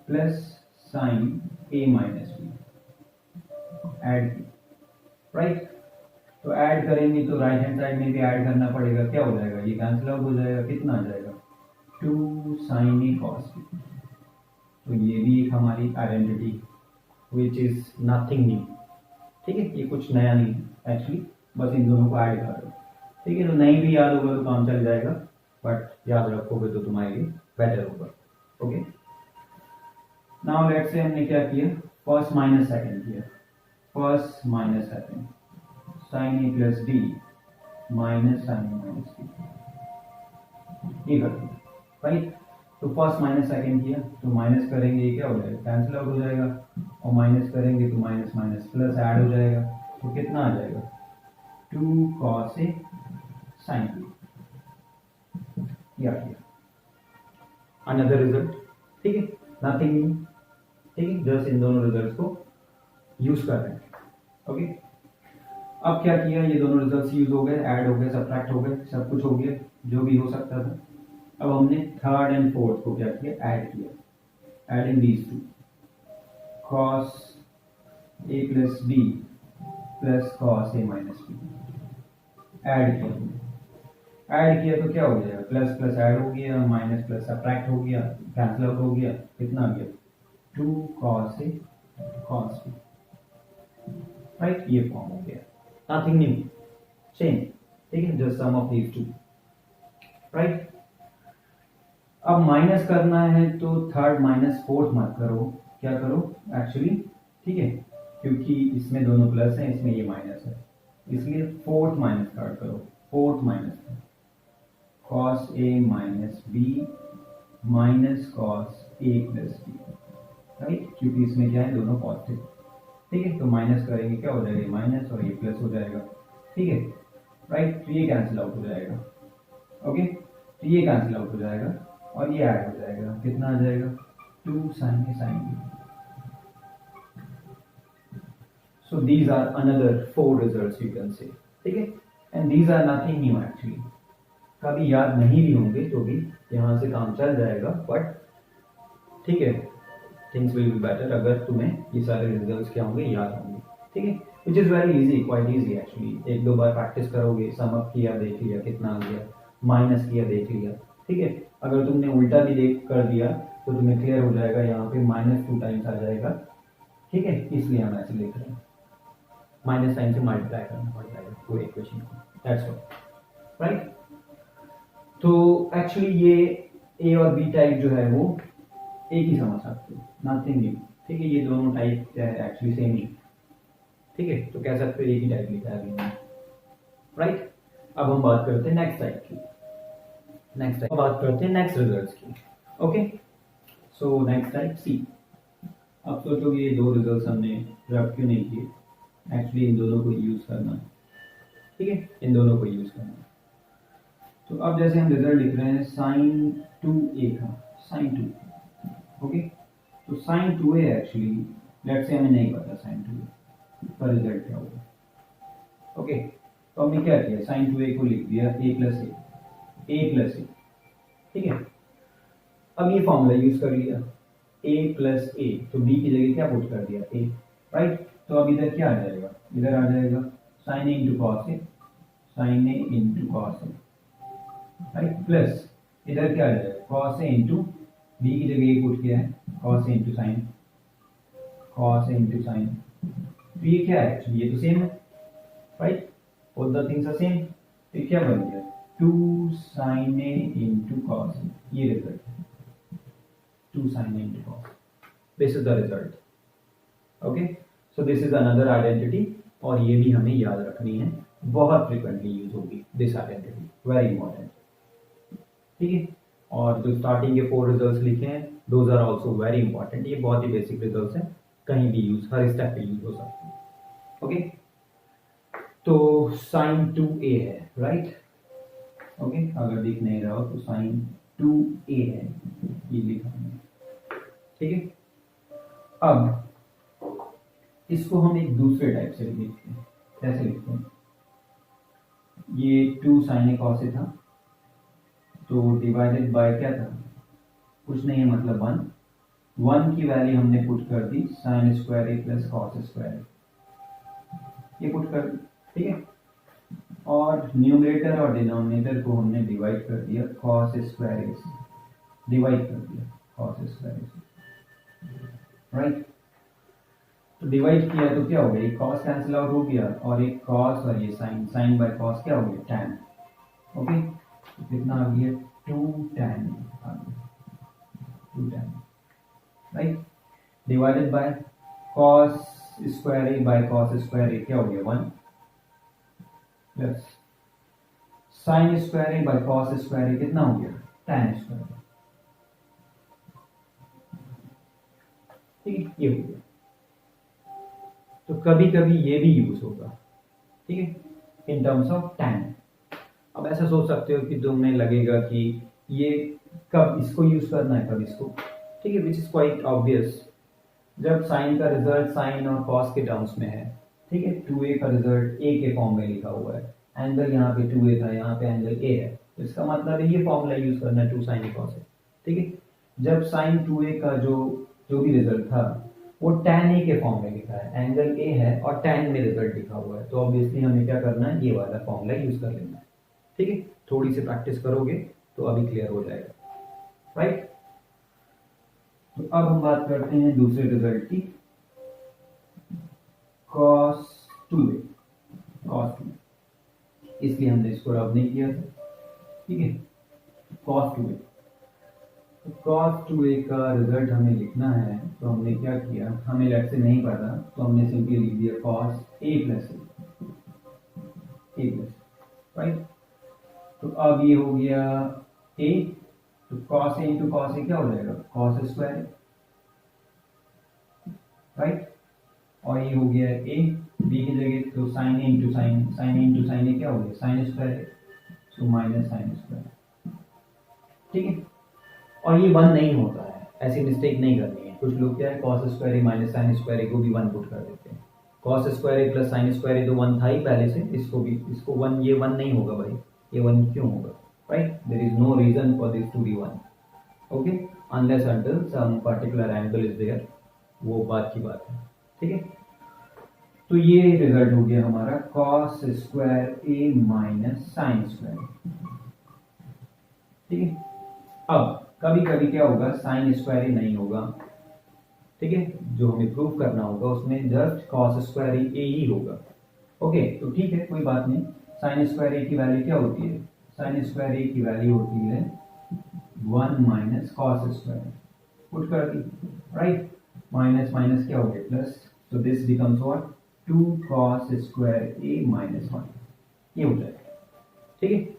plus sine A minus B add किया, राइट। तो ऐड करेंगे तो राइट हैंड साइड में भी ऐड करना पड़ेगा, क्या हो जाएगा, ये कैंसिल आउट हो जाएगा, कितना आ जाएगा 2 साइन ए कॉस बी। तो ये भी एक हमारी identity which is nothing new. ठीक है, ये कुछ नया नहीं है एक्चुअली, बस इन दोनों को ऐड कर दो। ठीक है, तो नहीं भी याद होगा तो काम चल जाएगा, बट याद रखोगे तो तुम्हारे लिए बेटर होगा। ओके, नाउ लेट्स से हमने क्या किया, फर्स्ट माइनस सेकंड किया, first minus second, sign A plus B minus sign A minus B, ये कर दिया, राइट। तो फर्स्ट माइनस सेकंड किया, तो माइनस करेंगे ये क्या हो जाएगा, कैंसिल आउट हो जाएगा, और माइनस करेंगे तो माइनस माइनस प्लस ऐड हो जाएगा, तो कितना आ जाएगा 2 cos ए साइन बी, ये आ गया अनदर रिजल्ट। ठीक है, नथिंग न्यू। ठीक है, जस्ट इन दोनों रिजल्ट्स को यूज कर रहे हैं। ओके, अब क्या किया, ये दोनों रिजल्ट्स यूज हो गए, ऐड हो गए, सब्ट्रैक्ट हो गए, सब कुछ हो गया जो भी हो सकता था। अब हमने थर्ड एंड फोर्थ को क्या किया, ऐड किया, adding these two, cos a plus B plus cos a minus B, add किया। ऐड किया तो क्या हो जाएगा, प्लस प्लस ऐड हो गया, माइनस प्लस सब्ट्रैक्ट हो गया, कैंसिल आउट हो गया, कितना आ गया 2 cos a cos b, right. ये फॉर्म हो गया, नथिंग न्यू, सेम। ठीक है, just sum of these two, right. अब माइनस करना है तो थर्ड माइनस फोर्थ मत करो, क्या करो एक्चुअली, ठीक है, क्योंकि इसमें दोनों प्लस हैं, इसमें ये माइनस है, इसलिए फोर्थ माइनस थर्ड करो, fourth minus third, cos a minus B minus cos a plus B, right, क्योंकि इसमें क्या है, दोनों पॉजिटिव। ठीक है, तो माइनस करेंगे क्या हो जाएगा, माइनस, और ये प्लस हो जाएगा। ठीक है, राइट, तो ये कैंसिल आउट हो जाएगा। ओके, तो ये कैंसिल आउट हो जाएगा और ये ऐड हो जाएगा, कितना आ जाएगा 2 sine A sine B. So these are another 4 results you can say. ठीक है, and these are nothing new actually, कभी याद नहीं भी होंगे तो भी यहाँ से काम चल जाएगा, बट ठीक है, थिंग्स विल बी बेटर अगर तुम्हें ये सारे रिजल्ट्स क्या होंगे, याद होंगे। ठीक है, which is very easy, quite easy actually. एक दो बार प्रैक्टिस करोगे, सम अप किया देख लिया कितना आ गया, माइनस किया देख लिया। ठीक है, अगर तुमने उल्टा भी देख कर दिया तो तुम्हें क्लियर हो जाएगा, यहाँ पे -2 टाइम्स आ जाएगा। ठीक है, इसलिए हम ऐसे लिख रहे हैं, माइनस साइन से मल्टीप्लाई करना पड़ जाएगा पूरे इक्वेशन को, दैट्स ऑल, राइट। तो एक्चुअली ये ए और बी टाइप जो है वो एक ही समझ सकते हो, नथिंग न्यू। ठीक है, ये दोनों टाइप एक्चुअली सेम ही। ठीक है, तो कह सकते हो एक ही टाइप लिखा है अभी मैंने, राइट। अब हम बात करते हैं नेक्स्ट टाइप की, नेक्स्ट टाइप बात करते हैं नेक्स्ट रिजल्ट्स की। Okay, so next type C. अब सोचोगे ये 2 रिजल्ट्स हमने रब क्यों नहीं किए, एक्चुअली इन दोनों को यूज करना है। ठीक है, इन दोनों को यूज करना है। तो अब जैसे हम रिजल्ट लिख रहे हैं साइन 2a का, साइन 2, ओके, तो sine 2a actually let's say हमें नहीं पता साइन 2a का रिजल्ट क्या होगा। ओके, तो हमने क्या किया, साइन 2a को लिख दिया a प्लस a। ठीक है, अब ये फॉर्मूला यूज कर लिया a प्लस a, तो b की जगह क्या पुट कर दिया a, राइट। तो अब इधर क्या आ जाएगा, इधर आ जाएगा sine a into cos A, sine a into cos A, right, plus इधर क्या आ जाएगा कॉस ए इंटू b की जगह ये पुट किया है cos A into sine, cos A into sine. तो ये क्या है, ये तो सेम है, right, both the things are same. तो क्या बन गया 2 sin A into cos A, ये रिजल्ट है 2 sin A into cos, this is the result. Okay, so this is another identity, और ये भी हमें याद रखनी है, बहुत फ्रिक्वेंटली यूज होगी दिस आइडेंटिटी, वेरी इंपॉर्टेंट। ठीक है, और जो स्टार्टिंग के 4 रिजल्ट्स लिखे हैं those are also very important, ये बहुत ही बेसिक रिजल्ट्स हैं, कहीं भी यूज, हर स्टेप पे यूज हो सकते हैं। ओके, तो sin 2a है, राइट। ओके, अगर दिख नहीं रहा हो तो sin 2a है, ये लिखा है। ठीक है, अब इसको हम एक दूसरे टाइप से लिखते हैं, कैसे लिखते हैं, ये 2 sin a cos a था, तो डिवाइडेड बाय क्या था, कुछ नहीं है, मतलब 1 की वैल्यू हमने पुट कर दी sin square a plus cos square a, ये पुट कर दी। ठीक है, और न्यूमरेटर और डिनोमिनेटर को हमने डिवाइड कर दिया कॉस स्क्वायर a से, डिवाइड कर दिया कॉस स्क्वायर a से, राइट। तो डिवाइड किया तो क्या हो गया, एक कॉस कैंसिल आउट हो गया, और एक कॉस और ये साइन, साइन बाय कॉस क्या हो गया, tan। ओके, तो कितना आ गया 2 tan आ गया, 2 tan, right. Divided by cos square A by cos square A क्या हो गया 1, plus sine square A by cos square A कितना हो गया tan स्क्वायर। ठीक है, ये हो गया। तो कभी कभी ये भी यूज होगा, ठीक है, इन टर्म्स ऑफ tan। अब ऐसा सोच सकते हो कि तुम्हें लगेगा कि ये कब इसको यूज करना है, कब इसको, ठीक है, विच इज क्वाइट ऑब्वियस। जब साइन का रिजल्ट साइन और कॉस के टर्म्स में है, ठीक है, 2a का रिजल्ट a के फॉर्म में लिखा हुआ है, एंगल यहाँ पे 2a था, यहाँ पे एंगल a है, तो इसका मतलब है ये फॉर्मूला यूज करना है 2 sin a cos a। ठीक है, जब साइन 2a का जो भी रिजल्ट था वो tan a के फॉर्म में लिखा है, एंगल a है और tan में रिजल्ट लिखा हुआ है, तो ऑब्वियसली हमें क्या करना है, ये वाला फॉर्मूला यूज कर लेना है। ठीक है, थोड़ी सी प्रैक्टिस करोगे तो अभी क्लियर हो जाएगा, राइट। तो अब हम बात करते हैं दूसरे रिजल्ट की, cos 2a, cos 2, इसलिए हमने इसको रब नहीं किया था। ठीक है, cos 2a, तो cos 2a का रिजल्ट हमें लिखना है, तो हमने क्या किया, हमें लेट से नहीं पता, तो हमने सिंपली लिख दिया cos a plus a plus, right. तो अब ये हो गया a, तो cos a into cos a क्या हो जाएगा, cos स्क्वायर, राइट। और ये हो गया a, b की जगह तो sin a into sin a क्या हो गया, sin स्क्वायर, तो माइनस sin स्क्वायर। ठीक है, और ये 1 नहीं होता है, ऐसी मिस्टेक नहीं करनी है। कुछ लोग क्या है, cos square a minus sin square a को भी 1 पुट कर देते हैं, cos square a plus sin square a तो 1 था ही पहले से, इसको भी, इसको 1, ये 1 नहीं होगा भाई, ये 1 क्यों होगा, right. There is no reason for this to be 1, okay, unless until some particular angle is there, वो बात की बात है। ठीक है, तो ये रिजल्ट हो गया हमारा cos square a minus sin square. ठीक है, अब कभी कभी क्या होगा, sin स्क्वायर a नहीं होगा, ठीक है, जो हमें प्रूव करना होगा उसमें जस्ट cos स्क्वायर a ही होगा। ओके, तो ठीक है, कोई बात नहीं, sin स्क्वायर a की वैल्यू क्या होती है, sin स्क्वायर a की वैल्यू होती है 1 माइनस cos स्क्वायर, पुट कर दी, राइट, माइनस माइनस क्या हो गया प्लस, तो this becomes what 2 cos square a minus 1, ये हो जाएगा। ठीक है,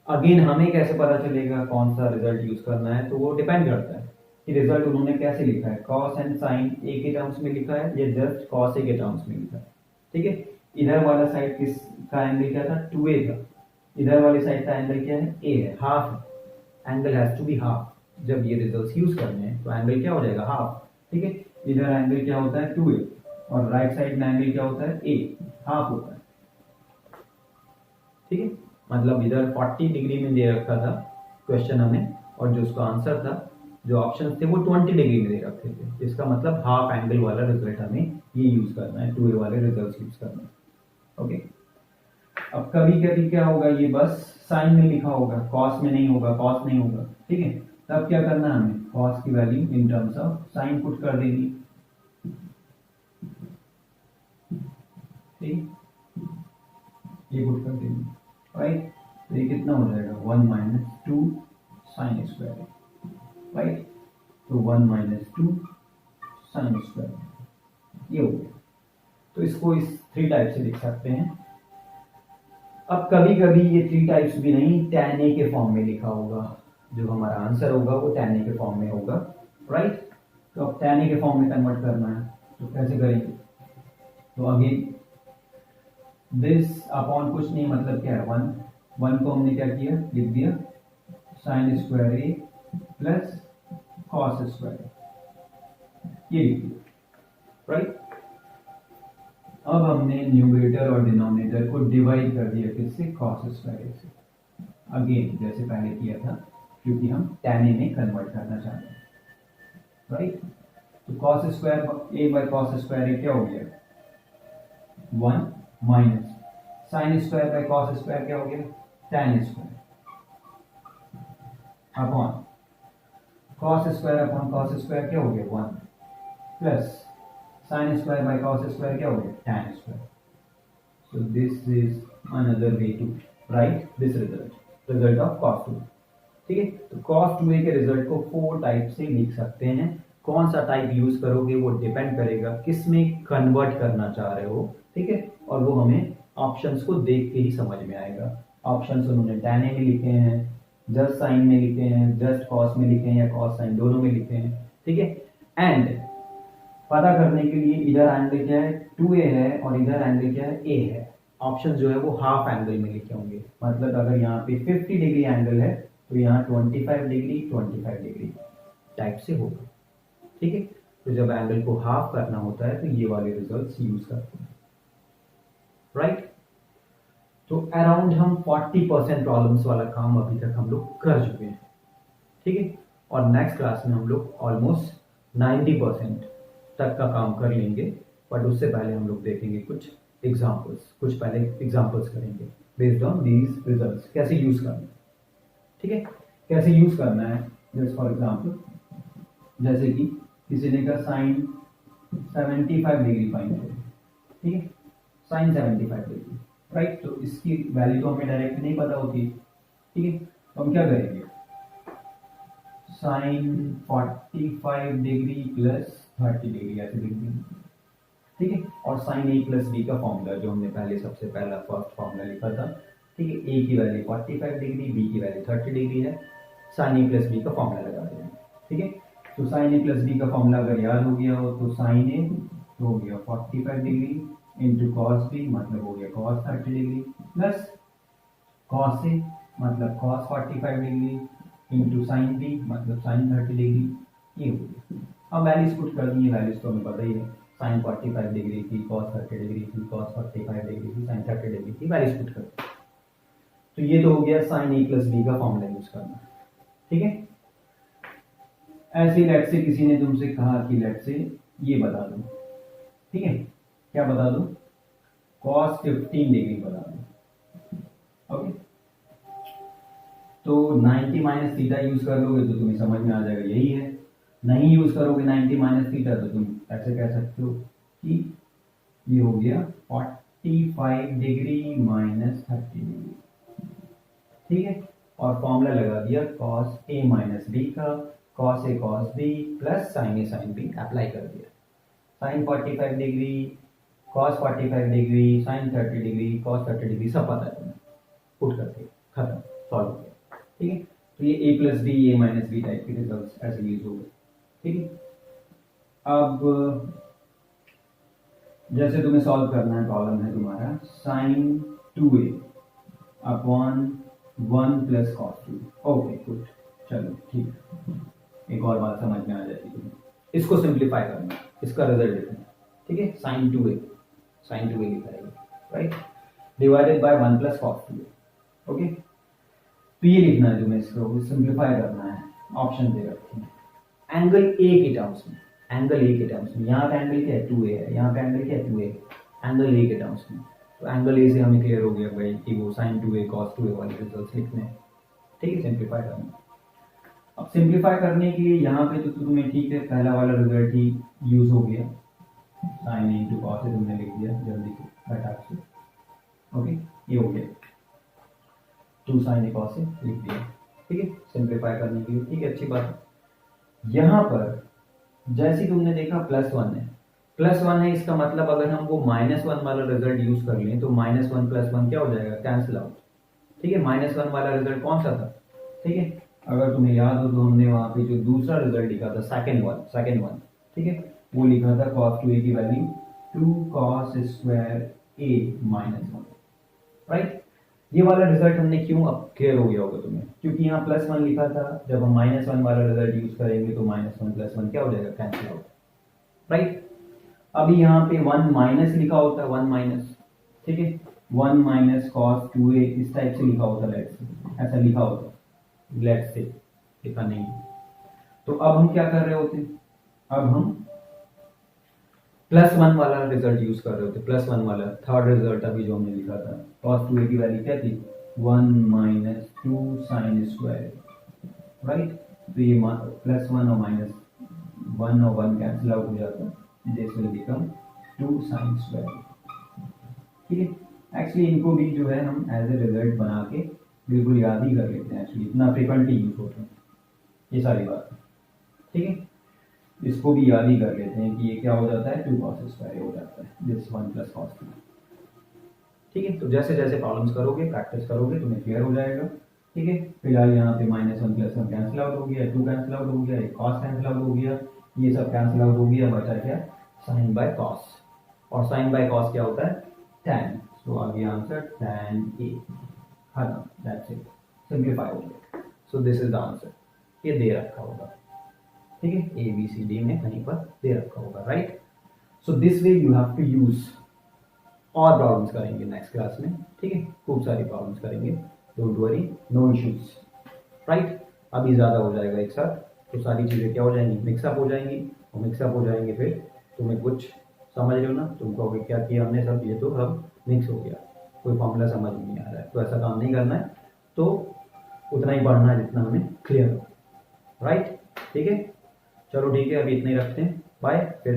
अगेन हमें कैसे पता चलेगा कौन सा रिजल्ट यूज करना है, तो वो डिपेंड करता है कि रिजल्ट उन्होंने कैसे लिखा है, cos एंड sin a के टर्म्स में लिखा है या जस्ट cos a के टर्म्स में लिखा है। ठीक है, इधर वाला साइड किस का एंगल क्या था, 2a था, इधर वाली साइड का एंगल क्या है, a है, half, angle has to be half. जब ये रिजल्ट्स यूज करने हैं तो एंगल क्या हो जाएगा, हाफ। ठीक है, इधर एंगल क्या होता है 2a, और राइट साइड में एंगल क्या होता है, a, हाफ होता है। ठीक है, मतलब इधर 40 डिग्री में दे रखा था क्वेश्चन हमें, और जो उसका आंसर था, जो ऑप्शन थे वो 20 डिग्री में दे रखे थे, इसका मतलब हाफ एंगल वाला रिजल्ट हमें ये यूज करना है, 2a वाले रिजल्ट यूज करना है। ओके, अब कभी कभी क्या होगा, ये बस साइन में लिखा होगा, कॉस में नहीं होगा, कॉस नहीं होगा। ठीक है, तब क्या करना है, हमें कॉस की value in terms of sine put कर देनी। ठीक, ये पुट कर देनी, राइट। तो ये कितना हो जाएगा 1 माइनस 2 साइन स्क्वायर, राइट। तो 1 माइनस 2 साइन स्क्वायर ये हो गया। तो इसको इस 3 टाइप से लिख सकते हैं। अब कभी कभी ये 3 टाइप्स भी नहीं, tan a के फॉर्म में लिखा होगा, जो हमारा आंसर होगा वो tan a के फॉर्म में होगा, राइट। तो अब tan a के फॉर्म में कन्वर्ट करना है, तो कैसे करेंगे? तो अगेन दिस अपॉन कुछ नहीं, मतलब क्या है 1 को हमने क्या किया, लिख दिया साइन स्क्वायर ए प्लस कॉस स्क्वायर, ये लिख दिया, राइट। अब हमने न्यूमरेटर और डिनोमिनेटर को डिवाइड कर दिया किससे, कॉस स्क्वायर से, अगेन जैसे पहले किया था, क्योंकि हम tan a में कन्वर्ट करना चाहते हैं, राइट। तो cos square A by cos square A क्या हो गया 1 minus sine square by cos square क्या हो गया tan square upon cos square upon cos square क्या हो गया 1 plus sine square by cos square क्या हो गया tan square. So this is another way to write this result of cos 2a, ठीक है। तो cos 2a के रिजल्ट को 4 टाइप से लिख सकते हैं। कौन सा टाइप यूज करोगे वो डिपेंड करेगा किस में कन्वर्ट करना चाह रहे हो, ठीक है। और वो हमें ऑप्शंस को देख के ही समझ में आएगा। ऑप्शंस उन्होंने tan a में लिखे हैं, जस्ट साइन में लिखे हैं, जस्ट कॉस में लिखे हैं, या कॉस साइन, दोनों में लिखे हैं, ठीक है। एंड पता करने के लिए इधर एंगल क्या है 2a है और इधर एंगल क्या है a है। ऑप्शन जो है वो हाफ एंगल में लिखे होंगे, मतलब अगर यहाँ पे 50 डिग्री एंगल है तो यहाँ 25 डिग्री टाइप से होगा, ठीक है। तो जब एंगल को हाफ करना होता है तो ये वाले रिजल्ट्स यूज करते हैं, राइट। तो अराउंड हम 40% प्रॉब्लम्स वाला काम अभी तक हम लोग कर चुके हैं, ठीक है। और नेक्स्ट क्लास में हम लोग ऑलमोस्ट 90% तक का काम कर लेंगे, बट उससे पहले हम लोग देखेंगे कुछ पहले एग्जांपल्स करेंगे बेस्ड ऑन दीज रिजल्ट्स, कैसे यूज करना है, ठीक है। कैसे यूज करना है, जस्ट फॉर एग्जांपल, जैसे कि किसी ने कहा साइन 75 डिग्री फाइंड करो, ठीक है, साइन 75 डिग्री, राइट। तो इसकी वैल्यू तो हमें डायरेक्ट नहीं पता होती, ठीक है। तो हम क्या करेंगे, साइन 45 डिग्री प्लस 30 डिग्री ऐसे लिख देंगे, ठीक है। और साइन ए प्लस बी का फॉर्मूला जो हमने पहले सबसे पहला फर्स्ट फॉर्मूला लिखा था, ठीक है। ए की वैल्यू 45 डिग्री, बी की वैल्यू 30 डिग्री है, साइन ए प्लस बी का फॉर्मूला लगा देंगे, ठीक है। तो साइन ए प्लस बी का फॉर्मूला अगर याद हो गया हो तो साइन ए तो हो गया 45 डिग्री इंटू कॉस बी मतलब हो गया cos 30 degree plus cos A मतलब cos 45 degree into sine B मतलब साइन 30 डिग्री, ये हो गया। अब वैल्यूज पुट कर दिए, वैल्यूज तो हमें पता ही है, साइन 45 डिग्री की, कॉस 30 डिग्री की, कॉस 45 डिग्री की, साइन 30 डिग्री की वैल्यूज पुट कर दिए। तो ये तो हो गया साइन ए प्लस बी का फॉर्मूला यूज करना, ठीक है। ऐसे लेट से किसी ने तुमसे कहा कि लेट से ये बता दो, ठीक है, क्या बता दो, कॉस 15 डिग्री बता दो, ओके। तो 90 माइनस थीटा यूज कर लोगे तो तुम्हें समझ में आ जाएगा यही है। नहीं यूज करोगे 90 माइनस थीटा तो तुम ऐसे कह सकते हो कि ये हो गया 45 डिग्री माइनस 30 डिग्री, ठीक है। और फॉर्मूला लगा दिया कॉस ए माइनस बी का, cos A cos B plus sine A sine B apply कर दिया। Sine 45 degree, cos 45 degree, sine 30 degree, cos 30 degree सब पता है तुम्हें, पुट करके खत्म, सॉल्व हो गया, ठीक है। तो ये ए प्लस बी, ए माइनस बी टाइप के रिजल्ट ऐसे यूज हो गए, ठीक है। अब जैसे तुम्हें सॉल्व करना है, प्रॉब्लम है तुम्हारा sine 2a upon 1 plus cos 2, okay good, चलो ठीक है। एक और बात समझ में आ जाएगी तुम्हें, इसको सिंप्लीफाई करना, इसका रिजल्ट लिखना, ठीक है। साइन 2a लिखा है, right, divided bye 1 plus cos 2a, okay. तो ये लिखना है तुम्हें, इसको सिंप्लीफाई करना है, ऑप्शन दे रखे हैं एंगल ए के टर्म्स में, एंगल ए के टर्म्स में। यहाँ का एंगल क्या है 2a है, यहाँ का एंगल क्या है 2a, एंगल ए के टर्म्स में। तो एंगल ए से हमें क्लियर हो गया भाई कि वो साइन 2a कॉस 2a वाले रिजल्ट्स लिखने हैं, ठीक है, सिंप्लीफाई करना। अब सिंप्लीफाई करने के लिए यहाँ पे तो तुम्हें ठीक है पहला वाला रिजल्ट ही यूज हो गया, साइन इंटू कॉस से तुमने लिख दिया जल्दी से फटाक से, ओके, ये हो गया। 2 sin a cos a लिख दिया, ठीक है, सिंप्लीफाई करने के लिए, ठीक है, अच्छी बात है। यहाँ पर जैसे तुमने देखा +1 है, +1 है, इसका मतलब अगर हम वो -1 वाला रिजल्ट यूज कर लें तो -1 + 1 क्या हो जाएगा, कैंसिल आउट, ठीक है। -1 वाला रिजल्ट कौन सा था, ठीक है, अगर तुम्हें याद हो तो हमने वहां पे जो दूसरा रिजल्ट लिखा था सेकंड वन, ठीक है, वो लिखा था cos 2a की value 2 cos square a -1, right. ये वाला रिजल्ट हमने क्यों, अब क्लियर हो गया होगा तुम्हें, क्योंकि यहाँ +1 लिखा था, जब हम -1 वाला रिजल्ट यूज करेंगे तो -1 + 1 क्या हो जाएगा, कैंसिल आउट, राइट। अभी यहाँ पे 1 माइनस लिखा होता है, 1 माइनस, ठीक है, 1 माइनस cos 2a इस टाइप से लिखा होता, लेट्स से ऐसा लिखा होता, लेट्स से लिखा नहीं। तो अब हम क्या कर रहे होते, अब हम +1 वाला रिजल्ट यूज कर रहे होते, +1 वाला थर्ड रिजल्ट अभी जो हमने लिखा था, cos 2a की वैल्यू क्या थी, 1 माइनस 2 sin स्क्वायर, राइट। तो ये +1 और -1 और 1 कैंसिल आउट हो जाता है, this will become 2 sin square, ठीक है। एक्चुअली इनको भी जो है हम एज ए रिजल्ट बना के बिल्कुल याद ही कर लेते हैं, एक्चुअली इतना फ्रिक्वेंटली यूज होता है ये सारी बात, ठीक है। इसको भी याद ही कर लेते हैं कि ये क्या हो जाता है, 2 cos स्क्वायर हो जाता है, दिस 1 + cos 2, ठीक है। तो जैसे जैसे प्रॉब्लम्स करोगे, प्रैक्टिस करोगे, तुम्हें क्लियर हो जाएगा, ठीक है। फिलहाल यहाँ पे -1 + 1 कैंसिल आउट हो गया, 2 कैंसिल आउट हो गया, एक cos कैंसिल आउट हो गया, ये सब कैंसिल आउट हो गया, बचा क्या, sin बाय cos, और sin बाय cos क्या होता है, tan, सो आ गया आंसर tan a, खत्म, दैट्स इट, सिंप्लीफाई हो गया। सो दिस इज द आंसर, ये दे रखा होगा, ठीक है, ए बी सी डी में कहीं पर दे रखा होगा, right. So this way you have to use, और प्रॉब्लम्स करेंगे नेक्स्ट क्लास में, ठीक है, खूब सारी प्रॉब्लम्स करेंगे, don't worry, no issues, right. अभी ज़्यादा हो जाएगा एक साथ, तो सारी चीज़ें क्या हो जाएंगी, मिक्सअप हो जाएंगी, और मिक्सअप हो जाएंगे फिर तुम्हें कुछ समझ रहे हो ना, तुम कहोगे क्या किया हमने सब, ये तो अब मिक्स हो गया, कोई फॉर्मूला समझ नहीं आ रहा है, तो ऐसा काम नहीं करना है, तो उतना ही पढ़ना है जितना हमें क्लियर हो, राइट, ठीक है। चलो ठीक है, अभी इतना ही रखते हैं, बाय, फिर